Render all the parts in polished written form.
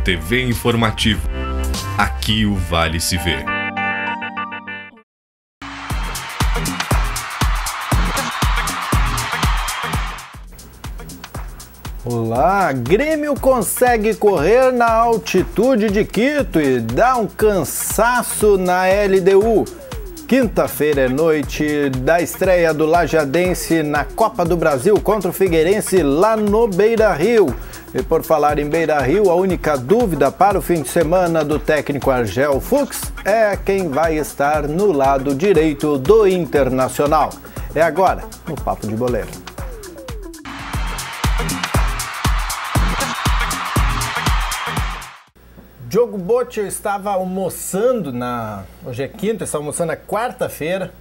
TV Informativo. Aqui o Vale se vê. Olá, Grêmio consegue correr na altitude de Quito e dá um cansaço na LDU. Quinta-feira é noite da estreia do Lajadense na Copa do Brasil contra o Figueirense lá no Beira-Rio. E por falar em Beira-Rio, a única dúvida para o fim de semana do técnico Argel Fuchs é quem vai estar no lado direito do Internacional. É agora, no Papo de Boleiro. Diogo Botti, eu estava almoçando hoje é quinta, eu estava almoçando na quarta-feira.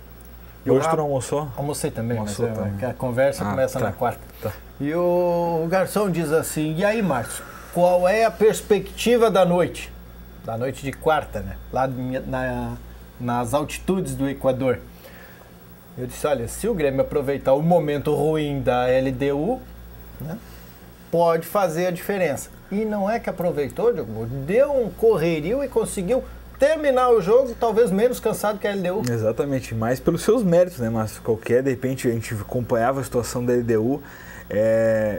Hoje tu não almoçou? Almocei também, Almoçou, mas também. a conversa começa na quarta. Tá. E o garçom diz assim, e aí, Márcio, qual é a perspectiva da noite? Da noite de quarta, né? Lá nas altitudes do Equador. Eu disse, olha, se o Grêmio aproveitar o momento ruim da LDU, né, pode fazer a diferença. E não é que aproveitou, Diogo, deu um correrio e conseguiu terminar o jogo, talvez menos cansado que a LDU. Exatamente, mais pelos seus méritos, né? Mas de repente, a gente acompanhava a situação da LDU.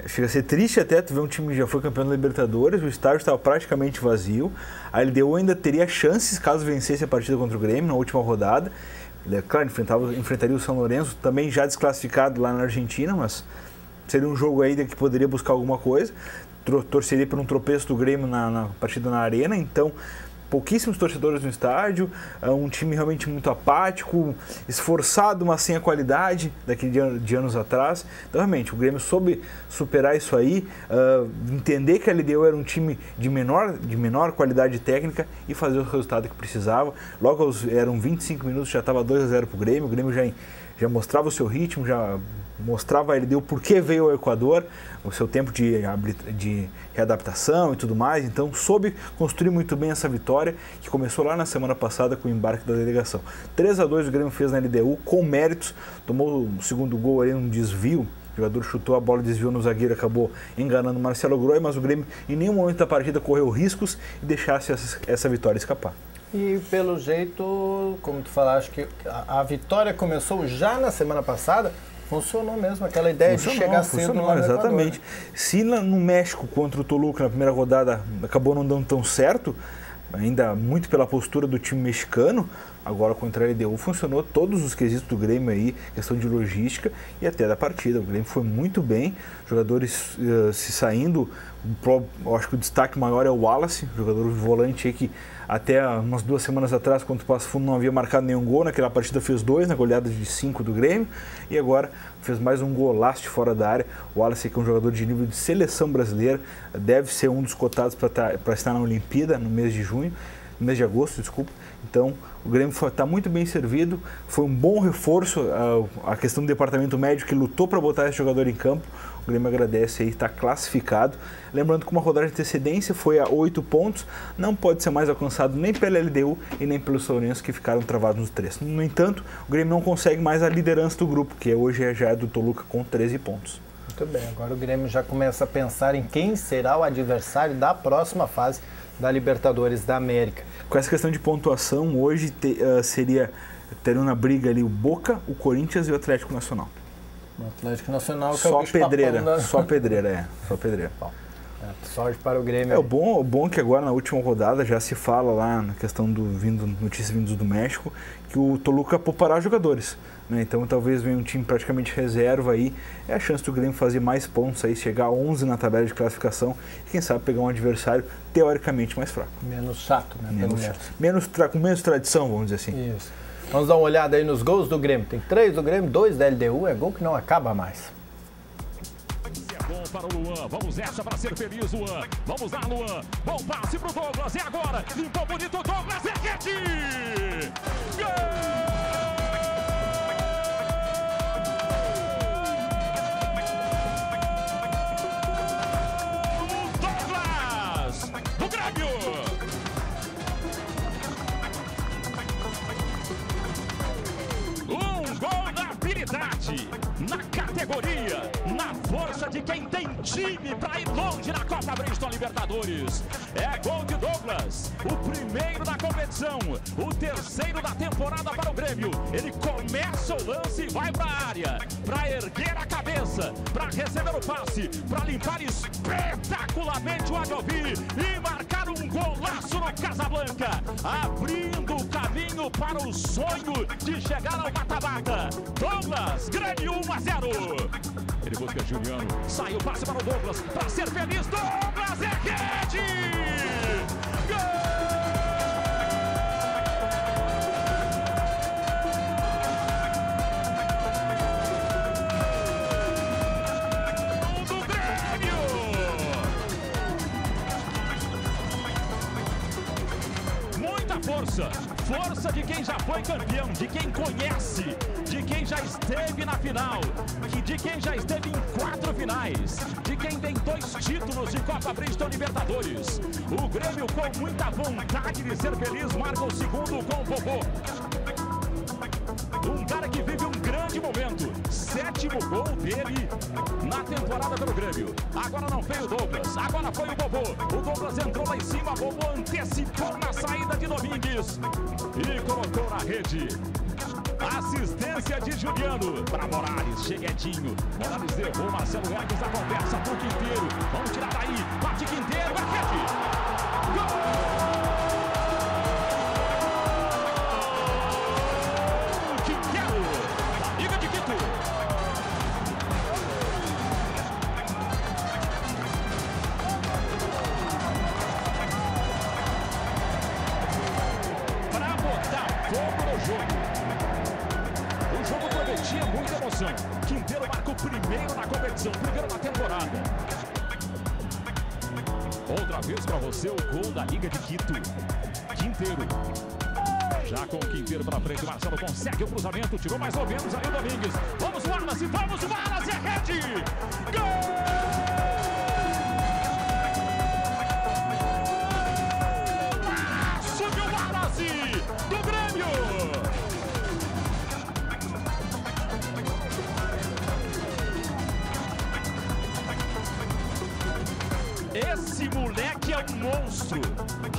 Chega a ser triste até tu ver um time que já foi campeão da Libertadores, o estádio estava praticamente vazio. A LDU ainda teria chances caso vencesse a partida contra o Grêmio na última rodada. Claro, enfrentaria o São Lourenço, também já desclassificado lá na Argentina, mas seria um jogo aí que poderia buscar alguma coisa. Torceria por um tropeço do Grêmio na partida na Arena, então pouquíssimos torcedores no estádio, um time realmente muito apático, esforçado, mas sem a qualidade daquele de anos atrás. Então realmente o Grêmio soube superar isso aí, entender que a LDU era um time de menor qualidade técnica e fazer o resultado que precisava. Logo eram 25 minutos, já estava 2-0 para o Grêmio já mostrava o seu ritmo, já mostrava a LDU por que veio ao Equador, o seu tempo de readaptação e tudo mais. Então soube construir muito bem essa vitória, que começou lá na semana passada com o embarque da delegação. 3-2 o Grêmio fez na LDU, com méritos, tomou o segundo gol aí, um desvio. O jogador chutou a bola, desviou no zagueiro, acabou enganando o Marcelo Groy, mas o Grêmio em nenhum momento da partida correu riscos e deixasse essa vitória escapar. E pelo jeito, como tu falaste, que a vitória começou já na semana passada, funcionou mesmo, aquela ideia de chegar cedo no Equador. Exatamente. Se no México contra o Toluca na primeira rodada acabou não dando tão certo, ainda muito pela postura do time mexicano, agora contra a LDU funcionou todos os quesitos do Grêmio aí, questão de logística e até da partida. O Grêmio foi muito bem, jogadores se saindo. Eu acho que o destaque maior é o Wallace, jogador volante aí que até umas 2 semanas atrás, contra o Passo Fundo, não havia marcado nenhum gol. Naquela partida fez 2, na goleada de 5 do Grêmio. E agora fez mais um golaço de fora da área. O Wallace, que é um jogador de nível de seleção brasileira, deve ser um dos cotados para estar na Olimpíada no mês de agosto, desculpa. Então, o Grêmio está muito bem servido, foi um bom reforço, a questão do departamento médico que lutou para botar esse jogador em campo. O Grêmio agradece aí, está classificado. Lembrando que uma rodada de antecedência foi a 8 pontos, não pode ser mais alcançado nem pela LDU e nem pelos São Lourenço, que ficaram travados nos 3. No entanto, o Grêmio não consegue mais a liderança do grupo, que hoje já é do Toluca com 13 pontos. Muito bem, agora o Grêmio já começa a pensar em quem será o adversário da próxima fase da Libertadores da América. Com essa questão de pontuação, hoje teriam na briga ali o Boca, o Corinthians e o Atlético Nacional. O Atlético Nacional que só é o pedreira, só pedreira. Bom. Sorte para o Grêmio. O bom que agora na última rodada já se fala lá na questão notícias vindas do México, que o Toluca poupará jogadores. Né? Então talvez venha um time praticamente reserva aí. É a chance do Grêmio fazer mais pontos aí, chegar a 11 na tabela de classificação e quem sabe pegar um adversário teoricamente mais fraco. Menos chato, né? Com menos tradição, vamos dizer assim. Isso. Vamos dar uma olhada aí nos gols do Grêmio. Tem 3 do Grêmio, 2 da LDU, é gol que não acaba mais. Bom para o Luan, vamos essa para ser feliz, Luan. Vamos lá, Luan. Bom passe pro Douglas, é agora. Limpou bonito, Douglas, é rede! Gol! Douglas, do Grêmio! Um gol da habilidade, na categoria, na força de quem tem time para ir longe na Copa Bridgestone Libertadores. É gol de Douglas, o primeiro da competição, o terceiro da temporada para o Grêmio. Ele começa o lance e vai para a área, para erguer a cabeça, para receber o passe, para limpar espetacularmente o Adiovi e marcar um golaço no Casablanca, abrindo o caminho para o sonho de chegar ao mata-mata. Douglas, Grêmio 1-0. Ele busca Juliano, sai o passe para o Douglas, para ser feliz. Douglas é rede! Gol! Força de quem já foi campeão, de quem conhece, de quem já esteve na final, de quem já esteve em 4 finais, de quem tem 2 títulos de Copa Bridgestone Libertadores. O Grêmio, com muita vontade de ser feliz, marca o segundo com o Bobô. Um cara que vive um grande momento. 7º gol dele na temporada pelo Grêmio. Agora não veio o Douglas, agora foi o Bobô. O Douglas entrou lá em cima, o Bobô antecipou na saída de Domingues e colocou na rede. Assistência de Juliano para Morales, Cheguetinho. Morales levou Marcelo Hermes da conversa pro Quinteiro. Vamos tirar daí, bate Quinteiro, é rede. Gol! Quinteiro marca o primeiro na competição, primeiro na temporada. Outra vez para você o gol da Liga de Quito. Quinteiro. Já com o Quinteiro para frente, Marcelo consegue o cruzamento, tirou mais ou menos aí o Domingues. Vamos Wallace, é rede! Gol! Subiu o Wallace do Grêmio! Esse moleque é um monstro,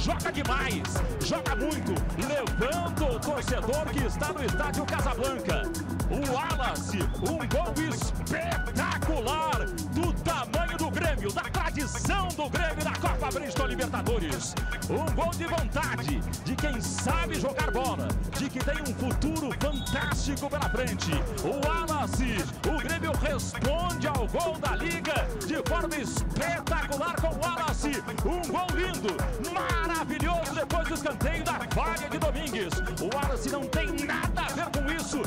joga demais, joga muito, levanta o torcedor que está no estádio Casablanca. O Wallace, um gol espetacular do tamanho do Grêmio, da tradição do Grêmio na Copa Bridgestone Libertadores. Um gol de vontade, de quem sabe jogar bola, de que tem um futuro fantástico pela frente. O Wallace, o Grêmio responde ao gol da Liga de forma espetacular com o Wallace. Um gol lindo, maravilhoso depois do escanteio da falha de Domingues. O Wallace não tem nada a ver com isso.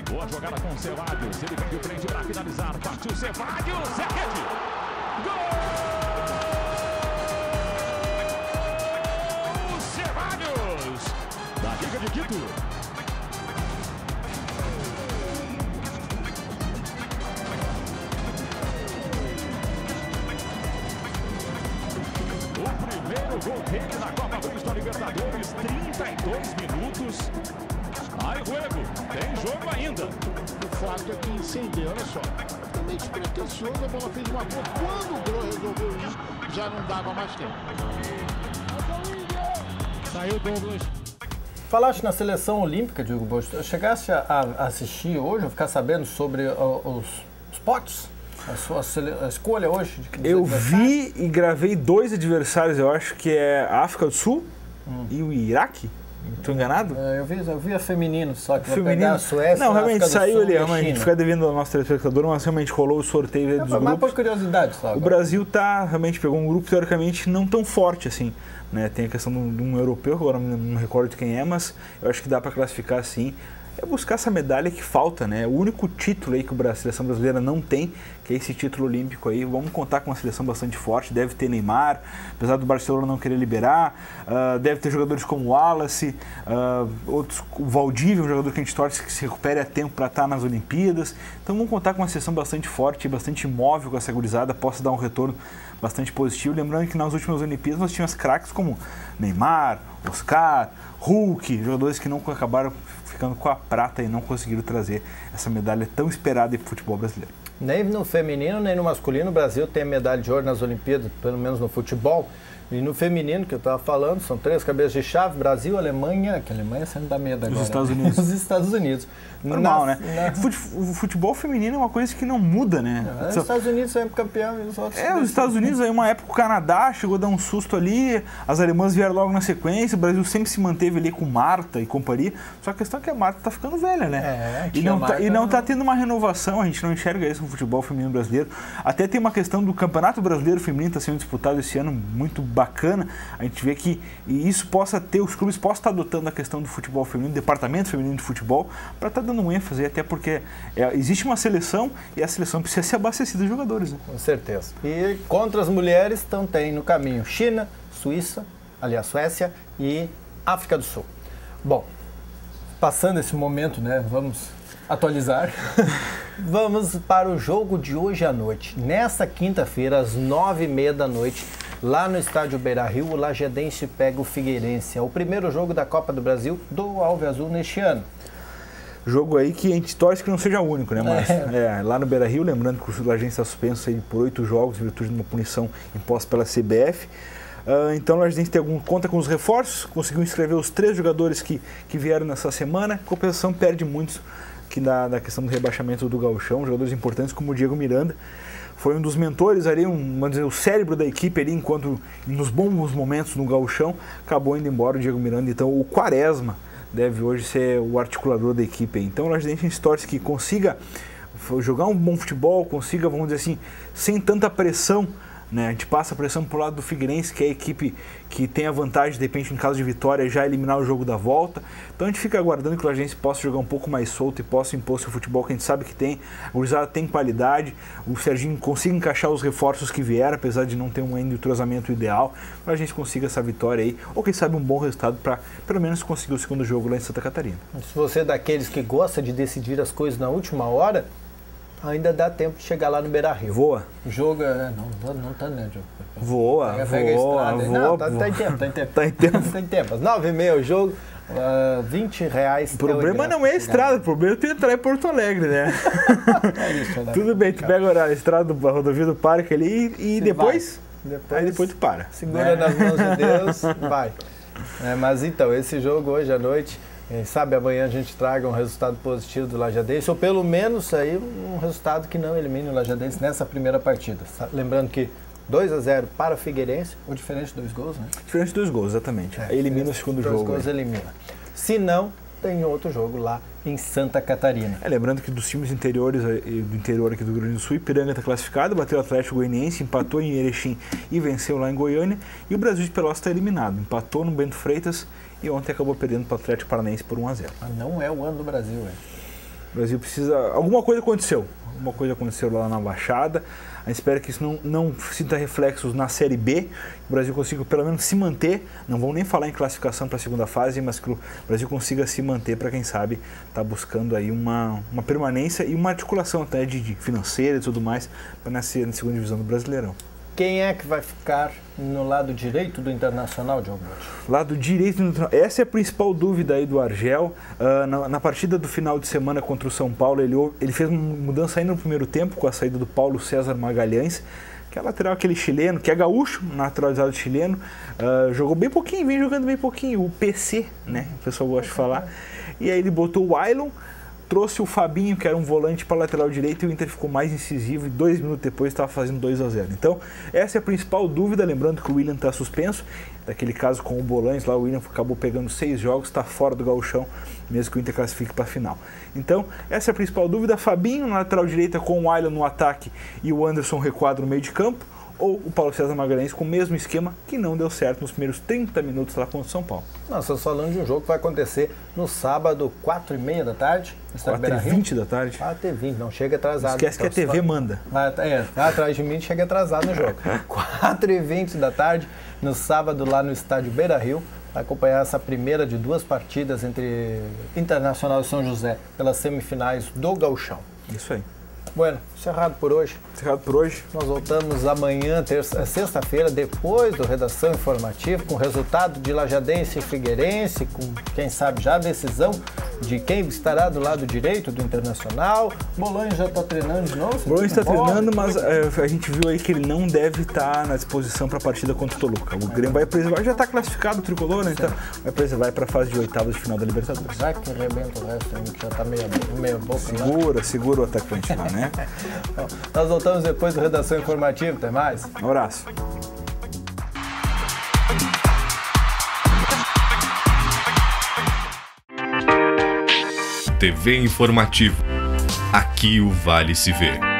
Boa jogada com o Ceballos, ele vem de frente para finalizar. Partiu Ceballos, é rede. Gol! Ceballos, da Liga de Quito. Gol dele na Copa Bridgestone Libertadores, 32 minutos. Ai, Ruego, tem jogo ainda. O fato é que incendeu, olha só. Também despretensioso, a bola fez uma boa. Quando o Grêmio resolveu ir, já não dava mais tempo. Saiu Douglas. Falaste na seleção olímpica, Diogo Bosch. Chegaste a assistir hoje, a ficar sabendo sobre os potes? A escolha hoje? Eu vi e gravei 2 adversários, eu acho que é a África do Sul e o Iraque. Estou enganado? Eu vi a feminino, só que feminino. Pegar a Suécia. Não, realmente saiu ali, a gente fica devendo ao nosso telespectador, mas realmente rolou o sorteio dos grupos. Mas por curiosidade só. O Brasil realmente pegou um grupo teoricamente não tão forte assim. Né? Tem a questão de um europeu, agora não me recordo quem é, mas eu acho que dá para classificar assim. É buscar essa medalha que falta, né? O único título aí que a seleção brasileira não tem, que é esse título olímpico aí. Vamos contar com uma seleção bastante forte, deve ter Neymar, apesar do Barcelona não querer liberar, deve ter jogadores como o Wallace, outros, o Valdívia, um jogador que a gente torce que se recupere a tempo para estar nas Olimpíadas. Então vamos contar com uma seleção bastante forte, bastante móvel com essa gurizada, possa dar um retorno bastante positivo. Lembrando que nas últimas Olimpíadas nós tínhamos craques como Neymar, Oscar, Hulk, jogadores que não acabaram ficando com a prata e não conseguiram trazer essa medalha tão esperada para o futebol brasileiro. Nem no feminino, nem no masculino, o Brasil tem medalha de ouro nas Olimpíadas, pelo menos no futebol. E no feminino, que eu estava falando, são 3 cabeças de chave, Brasil, Alemanha, que a Alemanha sempre dá medo agora. Os Estados Unidos. Os Estados Unidos. Normal, né? O futebol feminino é uma coisa que não muda, né? Os Estados Unidos sempre campeão. E os outros os Estados Unidos, aí uma época o Canadá chegou a dar um susto ali, as alemãs vieram logo na sequência, o Brasil sempre se manteve ali com Marta e companhia, só a questão é que a Marta tá ficando velha, né? E não tá tendo uma renovação, a gente não enxerga isso no futebol feminino brasileiro. Até tem uma questão do Campeonato Brasileiro Feminino tá sendo disputado esse ano, muito bacana, a gente vê que isso possa ter, os clubes possam estar adotando a questão do futebol feminino, departamento feminino de futebol, para estar dando um ênfase, até porque existe uma seleção e a seleção precisa ser abastecida de jogadores, né? Com certeza. E contra as mulheres, então tem no caminho China, Suécia e África do Sul. Bom, passando esse momento, né, vamos atualizar. Vamos para o jogo de hoje à noite. Nesta quinta-feira, às 9h30 da noite, lá no estádio Beira-Rio, o Lajadense pega o Figueirense. É o primeiro jogo da Copa do Brasil do Alviazul neste ano. Jogo aí que a gente torce que não seja o único, né, Márcio? Lá no Beira-Rio, lembrando que o Lajadense está suspenso aí por 8 jogos em virtude de uma punição imposta pela CBF. Então o Lajadense conta com os reforços, conseguiu inscrever os 3 jogadores que vieram nessa semana. A compensação perde muitos que da questão do rebaixamento do gauchão, jogadores importantes como o Diego Miranda. Foi um dos mentores ali, vamos dizer, o cérebro da equipe ali, enquanto nos bons momentos no gauchão, acabou indo embora o Diego Miranda. Então o Quaresma deve hoje ser o articulador da equipe aí. Então o Lajadense a gente torce que consiga jogar um bom futebol, consiga, vamos dizer assim, sem tanta pressão, né? A gente passa a pressão pro lado do Figueirense, que é a equipe que tem a vantagem, de repente, em caso de vitória, já eliminar o jogo da volta. Então a gente fica aguardando que o Lajadense possa jogar um pouco mais solto e possa impor seu futebol, que a gente sabe que tem. A gurizada tem qualidade, o Serginho consiga encaixar os reforços que vieram, apesar de não ter um entrosamento ideal, para a gente consiga essa vitória aí, ou quem sabe um bom resultado para pelo menos conseguir o segundo jogo lá em Santa Catarina. Se você é daqueles que gosta de decidir as coisas na última hora, ainda dá tempo de chegar lá no Beira-Rio. Voa. O jogo não tá, né, Diogo? Voa. Tá em tempo. Tá em tempo. Às 9h30 o jogo, R$20. O problema não é a estrada, o problema é tu entrar em Porto Alegre, né? Isso, né? Tudo bem, tu pega a estrada da rodovia do parque ali e depois tu para. Segura nas mãos de Deus, vai. Mas então, esse jogo hoje à noite, quem sabe amanhã a gente traga um resultado positivo do Lajadense, ou pelo menos aí um resultado que não elimine o Lajadense nessa primeira partida. Lembrando que 2-0 para o Figueirense, ou diferente de 2 gols, né? Diferente de 2 gols, exatamente. Elimina o segundo jogo. 2 gols elimina. Se não, tem outro jogo lá em Santa Catarina. Lembrando que dos times interiores do interior aqui do Rio Grande do Sul, Ipiranga está classificado, bateu o Atlético Goianiense, empatou em Erechim e venceu lá em Goiânia. E o Brasil de Pelotas está eliminado, empatou no Bento Freitas e ontem acabou perdendo para o Atlético Paranaense por 1-0. Mas não é o ano do Brasil, O Brasil precisa... Alguma coisa aconteceu lá na Baixada. A gente espera que isso não sinta reflexos na Série B, que o Brasil consiga pelo menos se manter, não vamos nem falar em classificação para a segunda fase, mas que o Brasil consiga se manter para, quem sabe, estar buscando aí uma permanência e uma articulação até de financeira e tudo mais para nascer na segunda divisão do Brasileirão. Quem é que vai ficar no lado direito do Internacional, Diogo? Lado direito do Internacional. Essa é a principal dúvida aí do Argel. Na partida do final de semana contra o São Paulo, ele fez uma mudança ainda no primeiro tempo com a saída do Paulo César Magalhães, que é lateral, aquele chileno, que é gaúcho, naturalizado chileno. Jogou bem pouquinho, vem jogando bem pouquinho. O PC, né? O pessoal gosta de falar. E aí ele botou o Ailon, trouxe o Fabinho, que era um volante para a lateral direita, e o Inter ficou mais incisivo e 2 minutos depois estava fazendo 2-0. Então, essa é a principal dúvida, lembrando que o William está suspenso. Daquele caso com o Bolanes lá, o William acabou pegando 6 jogos, está fora do gauchão, mesmo que o Inter classifique para a final. Então, essa é a principal dúvida. Fabinho na lateral direita com o Ailon no ataque e o Anderson recuado no meio de campo, ou o Paulo César Magalhães com o mesmo esquema que não deu certo nos primeiros 30 minutos lá contra o São Paulo. Nós estamos falando de um jogo que vai acontecer no sábado, 4h30 da tarde. 4h20 da tarde. 4h20, não chega atrasado. Esquece então, que a TV manda. Vai atrás de mim, chega atrasado no jogo. 4h20 da tarde, no sábado, lá no estádio Beira-Rio. Vai acompanhar essa primeira de 2 partidas entre Internacional e São José pelas semifinais do Gauchão. Isso aí. Bueno, encerrado por hoje. Nós voltamos amanhã, sexta-feira, depois do Redação Informativa, com o resultado de Lajadense e Figueirense, com, quem sabe, já a decisão de quem estará do lado direito do Internacional. Bolonha já está treinando de novo? Bolonha está treinando, mas a gente viu aí que ele não deve estar na disposição para a partida contra o Toluca. O Grêmio vai preservar, já está classificado o tricolor, né? Então vai preservar para a fase de oitavas de final da Libertadores. Vai que arrebenta o resto ainda, que já está meia boca. Segura o atacante lá, né? Nós voltamos depois do Redação Informativa. Até mais. Um abraço. TV Informativo. Aqui o Vale se vê.